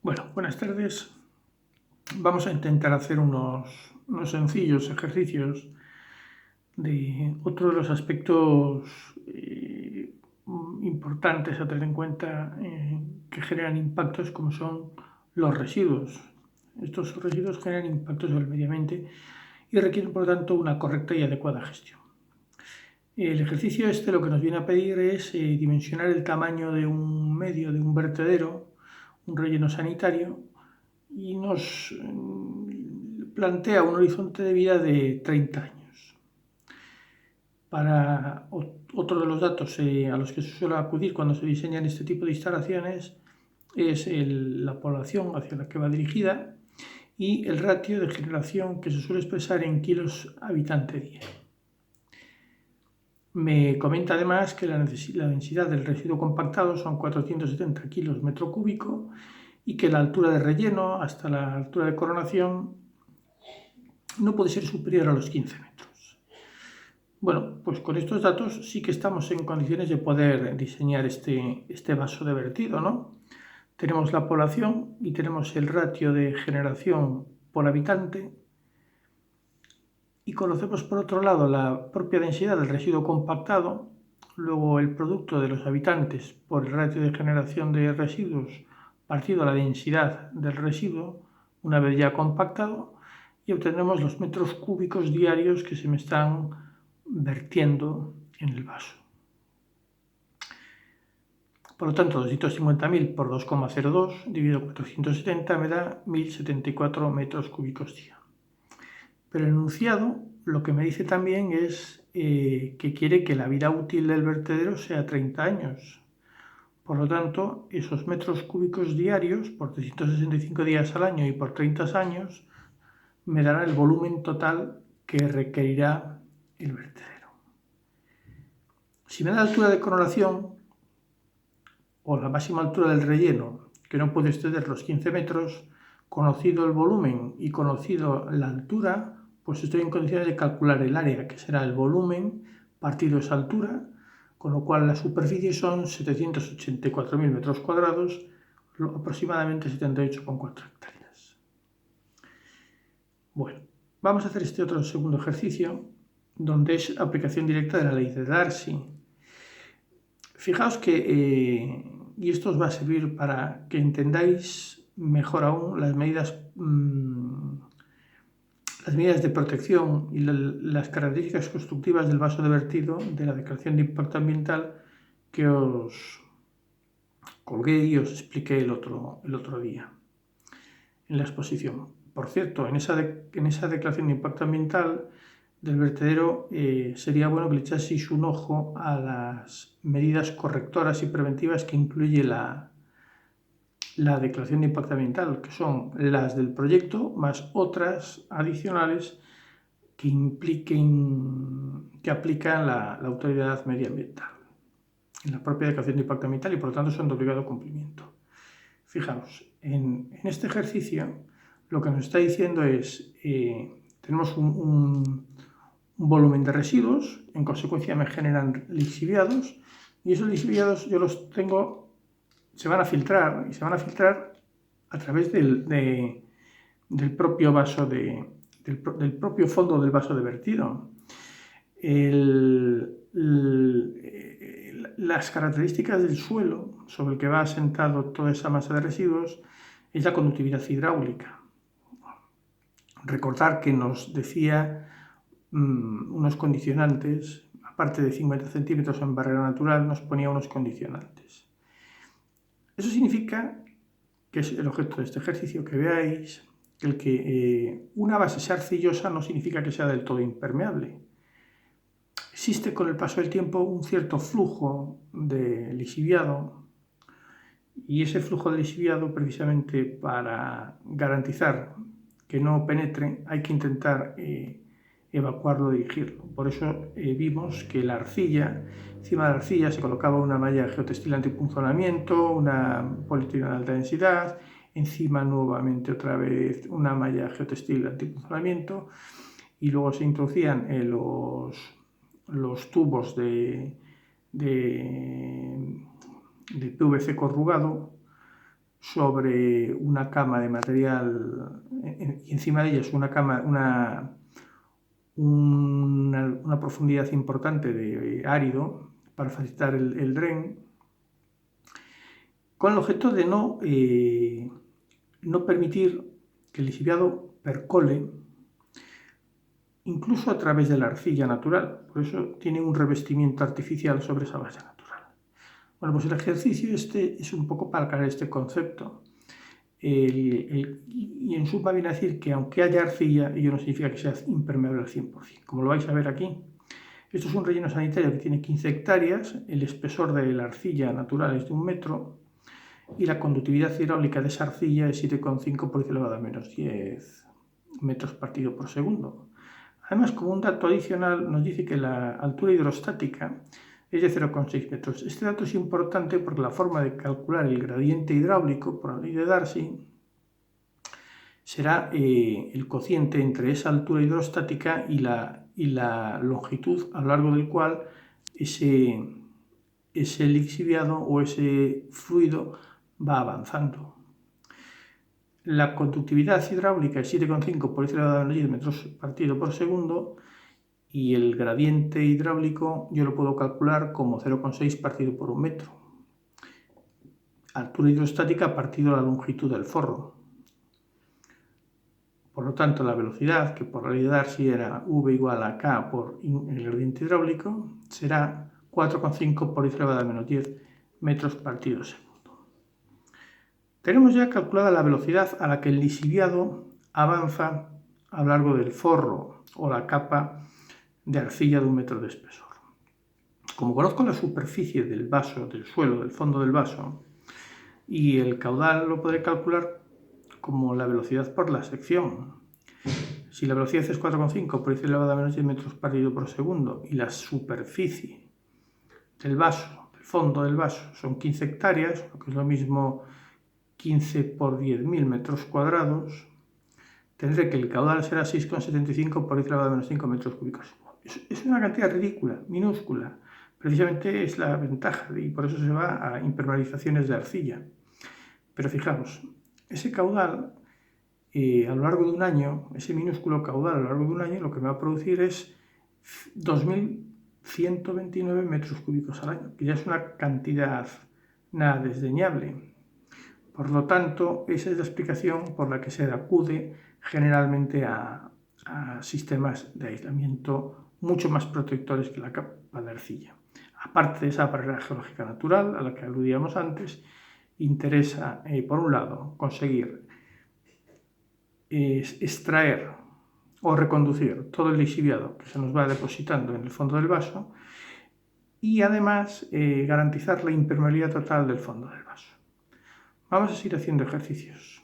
Bueno, buenas tardes. Vamos a intentar hacer unos sencillos ejercicios de otro de los aspectos importantes a tener en cuenta que generan impactos, como son los residuos. Estos residuos generan impactos sobre el medio ambiente y requieren, por lo tanto, una correcta y adecuada gestión. El ejercicio este lo que nos viene a pedir es dimensionar el tamaño de un medio, de un vertedero, un relleno sanitario, y nos plantea un horizonte de vida de 30 años. Para otro de los datos a los que se suele acudir cuando se diseñan este tipo de instalaciones es la población hacia la que va dirigida y el ratio de generación, que se suele expresar en kilos habitante día. Me comenta además que la densidad del residuo compactado son 470 kilos metro cúbico y que la altura de relleno hasta la altura de coronación no puede ser superior a los 15 metros. Bueno, pues con estos datos sí que estamos en condiciones de poder diseñar este vaso de vertido, ¿no? Tenemos la población y tenemos el ratio de generación por habitante y conocemos por otro lado la propia densidad del residuo compactado, luego el producto de los habitantes por el ratio de generación de residuos partido a la densidad del residuo una vez ya compactado, y obtenemos los metros cúbicos diarios que se me están vertiendo en el vaso. Por lo tanto, 250.000 por 2,02 dividido 470 me da 1.074 metros cúbicos día. Pero el enunciado lo que me dice también es que quiere que la vida útil del vertedero sea 30 años. Por lo tanto, esos metros cúbicos diarios por 365 días al año y por 30 años me dará el volumen total que requerirá el vertedero. Si me da la altura de coronación o la máxima altura del relleno, que no puede exceder los 15 metros, conocido el volumen y conocido la altura, pues estoy en condiciones de calcular el área, que será el volumen partido esa altura, con lo cual la superficie son 784.000 metros cuadrados, aproximadamente 78,4 hectáreas. Bueno, vamos a hacer este otro segundo ejercicio, donde es aplicación directa de la ley de Darcy. Fijaos que, y esto os va a servir para que entendáis mejor aún las medidas de protección y las características constructivas del vaso de vertido de la declaración de impacto ambiental que os colgué y os expliqué el otro día en la exposición. Por cierto, en esa declaración de impacto ambiental del vertedero sería bueno que le echaseis un ojo a las medidas correctoras y preventivas que incluye la declaración de impacto ambiental, que son las del proyecto más otras adicionales que aplica la autoridad medioambiental en la propia declaración de impacto ambiental y por lo tanto son de obligado cumplimiento. Fijaos, en este ejercicio lo que nos está diciendo es tenemos un volumen de residuos, en consecuencia me generan lixiviados y esos lixiviados yo los tengo, se van a filtrar a través del propio vaso del propio fondo del vaso de vertido. Las características del suelo sobre el que va asentado toda esa masa de residuos es la conductividad hidráulica. Recordar que nos decía unos condicionantes, aparte de 50 centímetros en barrera natural, nos ponía unos condicionantes. Eso significa, que es el objeto de este ejercicio, que veáis que el que una base sea arcillosa no significa que sea del todo impermeable. Existe con el paso del tiempo un cierto flujo de lixiviado y ese flujo de lixiviado, precisamente para garantizar que no penetre, hay que intentar evacuarlo, dirigirlo. Por eso vimos que la arcilla, encima de la arcilla se colocaba una malla geotextil antipunzonamiento, una polietileno de alta densidad, encima nuevamente otra vez una malla geotextil antipunzonamiento y luego se introducían los tubos de PVC corrugado sobre una cama de material y encima de ella es una profundidad importante de árido para facilitar el dren, con el objeto de no permitir que el lixiviado percole incluso a través de la arcilla natural. Por eso tiene un revestimiento artificial sobre esa base natural. Bueno, pues el ejercicio es un poco para aclarar este concepto. Y en suma viene a decir que aunque haya arcilla, ello no significa que sea impermeable al 100%. Como lo vais a ver aquí, esto es un relleno sanitario que tiene 15 hectáreas, el espesor de la arcilla natural es de 1 metro y la conductividad hidráulica de esa arcilla es 7,5 por 10⁻⁻10 metros partido por segundo. Además, como un dato adicional, nos dice que la altura hidrostática es de 0,6 metros. Este dato es importante porque la forma de calcular el gradiente hidráulico por la ley de Darcy será el cociente entre esa altura hidrostática y la longitud a lo largo del cual ese lixiviado o ese fluido va avanzando. La conductividad hidráulica es 7,5 por 10⁻10 metros partido por segundo y el gradiente hidráulico yo lo puedo calcular como 0,6 partido por 1 metro. Altura hidrostática partido la longitud del forro. Por lo tanto, la velocidad, que por la ley de Darcy era V igual a K por el gradiente hidráulico, será 4,5 por 10⁻10 metros partido segundo. Tenemos ya calculada la velocidad a la que el lixiviado avanza a lo largo del forro o la capa de arcilla de 1 metro de espesor. Como conozco la superficie del vaso, del suelo, del fondo del vaso, y el caudal lo podré calcular como la velocidad por la sección. Si la velocidad es 4,5 por 10⁻10 metros partido por segundo y la superficie del vaso, del fondo del vaso, son 15 hectáreas, lo que es lo mismo 15 por 10.000 metros cuadrados, tendré que el caudal será 6,75 por 10⁻5 metros cúbicos. Es una cantidad ridícula, minúscula. Precisamente es la ventaja y por eso se va a impermeabilizaciones de arcilla. Pero fijaos, ese caudal a lo largo de un año, ese minúsculo caudal a lo largo de un año, lo que me va a producir es 2.129 metros cúbicos al año, que ya es una cantidad nada desdeñable. Por lo tanto, esa es la explicación por la que se acude generalmente a sistemas de aislamiento mucho más protectores que la capa de arcilla. Aparte de esa barrera geológica natural a la que aludíamos antes, interesa, por un lado, conseguir extraer o reconducir todo el lixiviado que se nos va depositando en el fondo del vaso y además garantizar la impermeabilidad total del fondo del vaso. Vamos a seguir haciendo ejercicios.